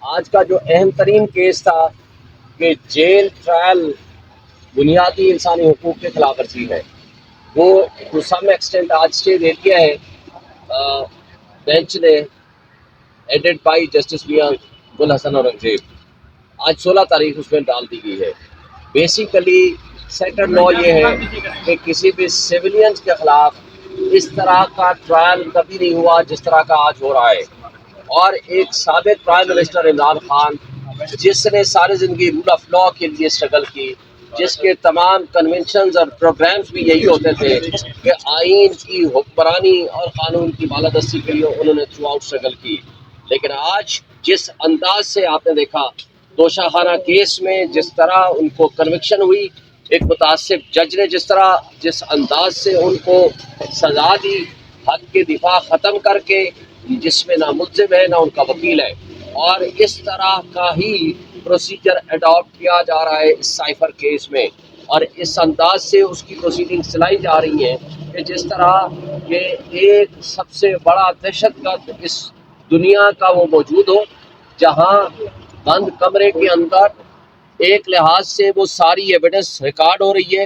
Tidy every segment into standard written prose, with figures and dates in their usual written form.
آج کا جو اہم ترین کیس تھا کہ جیل ٹرائل بنیادی انسانی حقوق کے خلاف ورزی ہے، وہ ٹو سم ایکسٹینٹ آج اسٹے دے دیا ہے بینچ نے، ایڈڈ بائی جسٹس میاں گل حسن اورنگزیب۔ آج 16 تاریخ اس میں ڈال دی گئی ہے۔ بیسیکلی سیکنڈ لا یہ ہے کہ کسی بھی سویلینز کے خلاف اس طرح کا ٹرائل کبھی نہیں ہوا جس طرح کا آج ہو رہا ہے، اور ایک سابق پرائم منسٹر عمران خان جس نے ساری زندگی رول آف لا کے لیے اسٹرگل کی، جس کے تمام کنونشنز اور پروگرامز بھی یہی ہوتے تھے کہ آئین کی حکمرانی اور قانون کی بالادستی کے لیے انہوں نے تھرو آؤٹ اسٹرگل کی، لیکن آج جس انداز سے آپ نے دیکھا توشہ خانہ کیس میں جس طرح ان کو کنوکشن ہوئی، ایک متعصب جج نے جس انداز سے ان کو سزا دی، حق کے دفاع ختم کر کے، جس میں نہ ملزم ہے نہ ان کا وکیل ہے، اور اس طرح کا ہی پروسیجر اڈاپٹ کیا جا رہا ہے اس سائفر کیس میں، اور اس انداز سے اس کی پروسیڈنگ چلائی جا رہی ہیں کہ جس طرح یہ ایک سب سے بڑا دہشت گرد اس دنیا کا وہ موجود ہو، جہاں بند کمرے کے اندر ایک لحاظ سے وہ ساری ایویڈنس ریکارڈ ہو رہی ہے،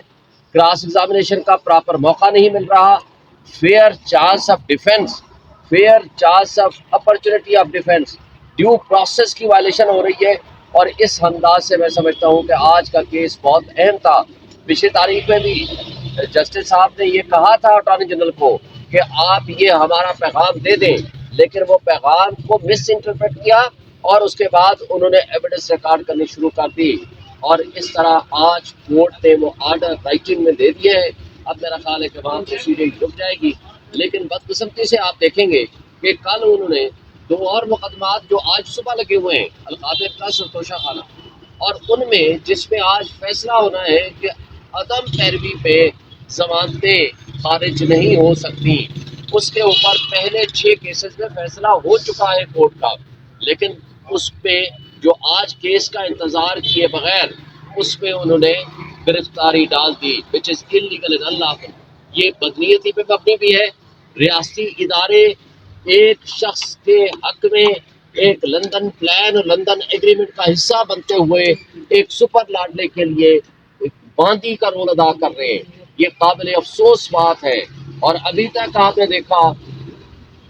کراس ایگزامینیشن کا پراپر موقع نہیں مل رہا، fair chance of defence, fair chance of opportunity of defence, due process کی وائلیشن ہو رہی ہے، اور اس انداز سے میں سمجھتا ہوں کہ آج کا کیس بہت اہم تھا۔ پچھلی تاریخ میں بھی جسٹس صاحب نے یہ کہا تھا اٹارنی جنرل کو کہ آپ یہ ہمارا پیغام دے دیں، لیکن وہ پیغام کو مس انٹرپریٹ کیا اور اس کے بعد انہوں نے ایویڈنس ریکارڈ کرنی شروع کر دی، اور اس طرح آج کورٹ نے وہ آرڈر رائٹنگ میں دے دیے ہیں۔ اب میرا خیال ہے کہ وہاں پروسیڈنگ رک جائے گی، لیکن بدقسمتی سے آپ دیکھیں گے کہ کل انہوں نے 2 اور مقدمات جو آج صبح لگے ہوئے ہیں، القادر ٹرسٹ اور توشہ خانہ، اور ان میں جس میں آج فیصلہ ہونا ہے کہ عدم پیروی پہ ضمانتیں خارج نہیں ہو سکتی، اس کے اوپر پہلے 6 کیسز میں فیصلہ ہو چکا ہے کورٹ کا، لیکن اس پہ جو آج کیس کا انتظار کیے بغیر اس میں انہوں نے گرفتاری ڈال دی، which is illegal and unlawful۔ یہ بدنیتی پہ مبنی بھی ہے۔ ریاستی ادارے ایک شخص کے حق میں ایک لندن پلان اور لندن ایگریمنٹ کا حصہ بنتے ہوئے ایک سپر لاڈلے کے لیے ایک باندی کا رول ادا کر رہے ہیں، یہ قابل افسوس بات ہے۔ اور ابھی تک آپ نے دیکھا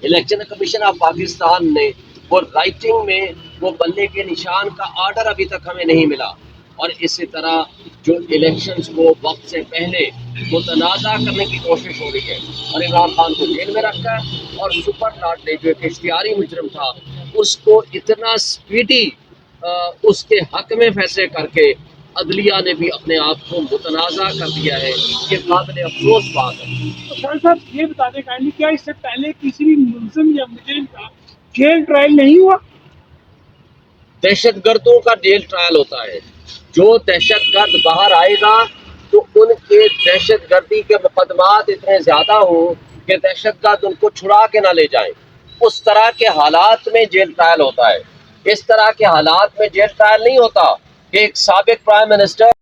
الیکشن کمیشن آف پاکستان نے وہ رائٹنگ میں وہ بلے کے نشان کا آرڈر ابھی تک ہمیں نہیں ملا، اور اسی طرح جو الیکشنز کو وقت سے پہلے متنازع کرنے کی کوشش ہو رہی ہے، اور عمران خان کو جیل میں رکھا ہے، اور سپر لاڈلے جو ایک اشتہاری مجرم تھا اس کو اتنا سپیڈی اس کے حق میں فیصلے کر کے عدلیہ نے بھی اپنے آپ کو متنازع کر دیا ہے، یہ قابل افسوس بات ہے۔ تو سر صاحب یہ بتا دیں کائنڈلی، کیا اس سے پہلے کسی بھی ملزم یا مجرم کا جیل ٹرائل نہیں ہوا؟ دہشت گردوں کا جیل ٹرائل ہوتا ہے، جو دہشت گرد باہر آئے گا تو ان کے دہشت گردی کے مقدمات اتنے زیادہ ہوں کہ دہشت گرد ان کو چھڑا کے نہ لے جائیں، اس طرح کے حالات میں جیل ٹرائل ہوتا ہے۔ اس طرح کے حالات میں جیل ٹرائل نہیں ہوتا کہ ایک سابق پرائم منسٹر